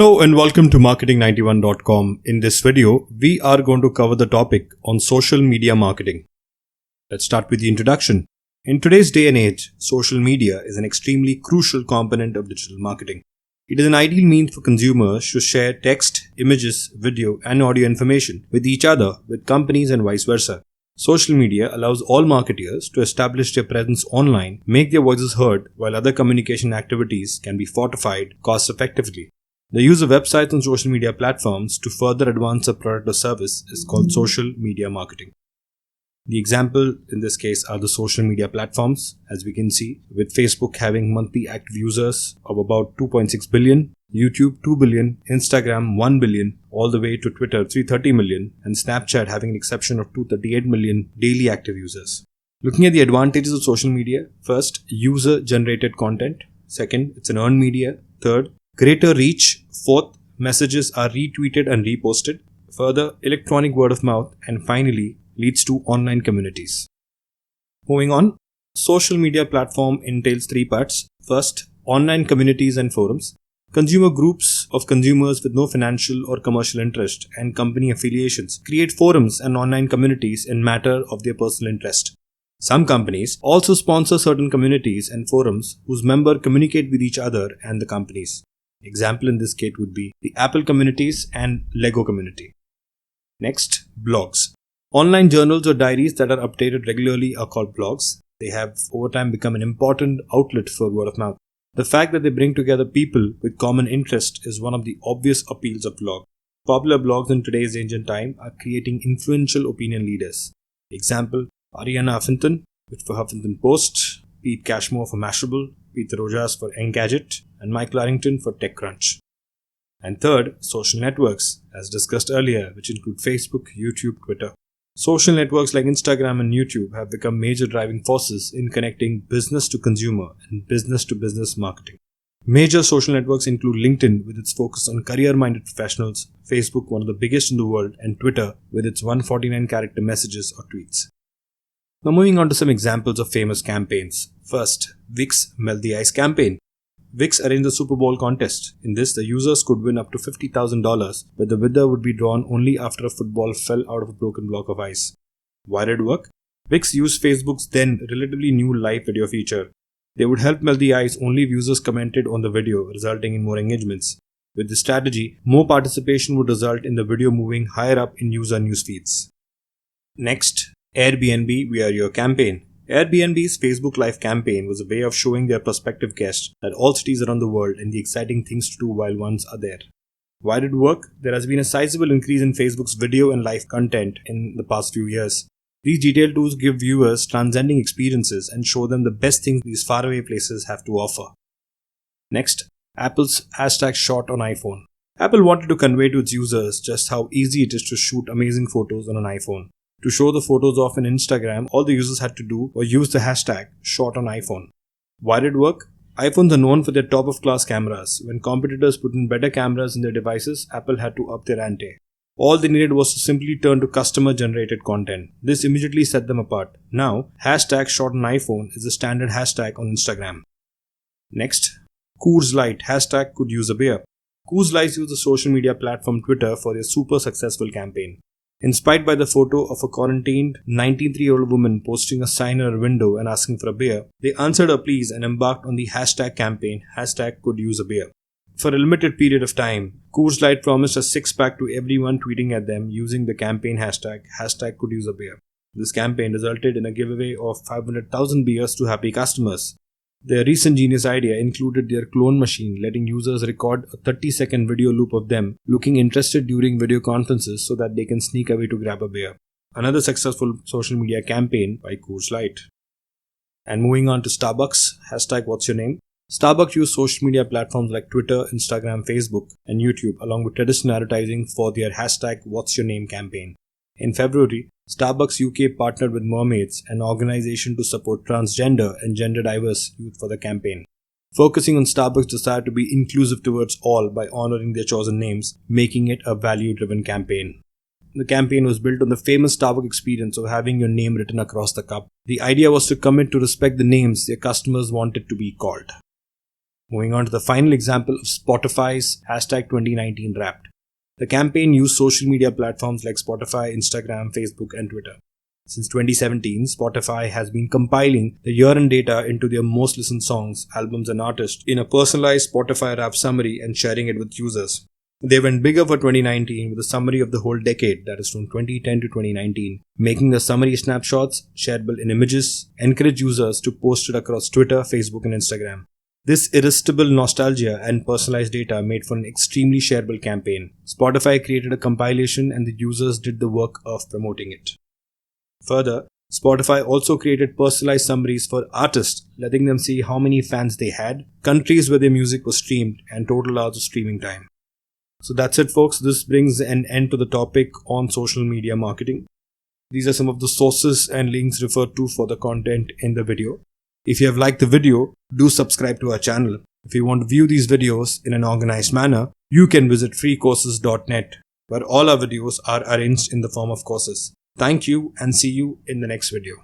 Hello and welcome to marketing91.com. In this video, we are going to cover the topic on social media marketing. Let's start with the introduction. In today's day and age, social media is an extremely crucial component of digital marketing. It is an ideal means for consumers to share text, images, video, and audio information with each other, with companies, and vice versa. Social media allows all marketers to establish their presence online, make their voices heard, while other communication activities can be fortified cost effectively. The use of websites and social media platforms to further advance a product or service is called social media marketing. The example in this case are the social media platforms, as we can see, with Facebook having monthly active users of about 2.6 billion, YouTube 2 billion, Instagram 1 billion, all the way to Twitter 330 million, and Snapchat having an exception of 238 million daily active users. Looking at the advantages of social media, first, user-generated content. Second, it's an earned media. Third, greater reach. Fourth, messages are retweeted and reposted. Further, electronic word of mouth. And finally, leads to online communities. Moving on, social media platform entails three parts. First, online communities and forums. Consumer groups of consumers with no financial or commercial interest and company affiliations create forums and online communities in matter of their personal interest. Some companies also sponsor certain communities and forums whose members communicate with each other and the companies. Example in this case would be the Apple communities and Lego community. Next, blogs. Online journals or diaries that are updated regularly are called blogs. They have over time become an important outlet for word of mouth. The fact that they bring together people with common interest is one of the obvious appeals of blog. Popular blogs in today's ancient time are creating influential opinion leaders. Example, Arriana Huffington, which for Huffington Post, Pete Cashmore for Mashable, Peter Rojas for Engadget, and Mike Larrington for TechCrunch. And third, social networks, as discussed earlier, which include Facebook, YouTube, Twitter. Social networks like Instagram and YouTube have become major driving forces in connecting business to consumer and business to business marketing. Major social networks include LinkedIn with its focus on career-minded professionals, Facebook, one of the biggest in the world, and Twitter with its 149-character messages or tweets. Now moving on to some examples of famous campaigns. First, Wix Melt the Ice campaign. Wix arranged the Super Bowl contest. In this, the users could win up to $50,000, but the winner would be drawn only after a football fell out of a broken block of ice. Why did it work? Wix used Facebook's then relatively new live video feature. They would help melt the ice only if users commented on the video, resulting in more engagements. With this strategy, more participation would result in the video moving higher up in user news feeds. Next, Airbnb We Are Your campaign. Airbnb's Facebook Live campaign was a way of showing their prospective guests that all cities around the world and the exciting things to do while ones are there. Why did it work? There has been a sizable increase in Facebook's video and live content in the past few years. These detailed tools give viewers transcending experiences and show them the best things these faraway places have to offer. Next, Apple's #ShotOniPhone. Apple wanted to convey to its users just how easy it is to shoot amazing photos on an iPhone. To show the photos off on Instagram, all the users had to do was use the hashtag #ShotOnIPhone. Why did it work? iPhones are known for their top-of-class cameras. When competitors put in better cameras in their devices, Apple had to up their ante. All they needed was to simply turn to customer-generated content. This immediately set them apart. Now, #ShotOnIPhone is the standard hashtag on Instagram. Next, Coors Light, #CouldUseBeer. Coors Light used the social media platform Twitter for their super successful campaign. Inspired by the photo of a quarantined 93-year-old woman posting a sign on her window and asking for a beer, they answered her pleas and embarked on the hashtag campaign, #CouldUseBeer. For a limited period of time, Coors Light promised a six-pack to everyone tweeting at them using the campaign hashtag, #CouldUseBeer. This campaign resulted in a giveaway of 500,000 beers to happy customers. Their recent genius idea included their clone machine, letting users record a 30-second video loop of them looking interested during video conferences so that they can sneak away to grab a beer. Another successful social media campaign by Coors Light. And moving on to Starbucks, #WhatsYourName. Starbucks used social media platforms like Twitter, Instagram, Facebook, and YouTube along with traditional advertising for their #WhatsYourName campaign. In February, Starbucks UK partnered with Mermaids, an organization to support transgender and gender diverse youth for the campaign. Focusing on Starbucks' desire to be inclusive towards all by honoring their chosen names, making it a value-driven campaign. The campaign was built on the famous Starbucks experience of having your name written across the cup. The idea was to commit to respect the names their customers wanted to be called. Moving on to the final example of Spotify's #2019 Wrapped. The campaign used social media platforms like Spotify, Instagram, Facebook, and Twitter. Since 2017, Spotify has been compiling the year-end data into their most listened songs, albums, and artists in a personalized Spotify Wrapped summary and sharing it with users. They went bigger for 2019 with a summary of the whole decade, that is from 2010 to 2019, making the summary snapshots shareable in images, encourage users to post it across Twitter, Facebook, and Instagram. This irresistible nostalgia and personalized data made for an extremely shareable campaign. Spotify created a compilation and the users did the work of promoting it. Further, Spotify also created personalized summaries for artists, letting them see how many fans they had, countries where their music was streamed, and total hours of streaming time. So that's it, folks. This brings an end to the topic on social media marketing. These are some of the sources and links referred to for the content in the video. If you have liked the video, do subscribe to our channel. If you want to view these videos in an organized manner, you can visit freecourses.net, where all our videos are arranged in the form of courses. Thank you and see you in the next video.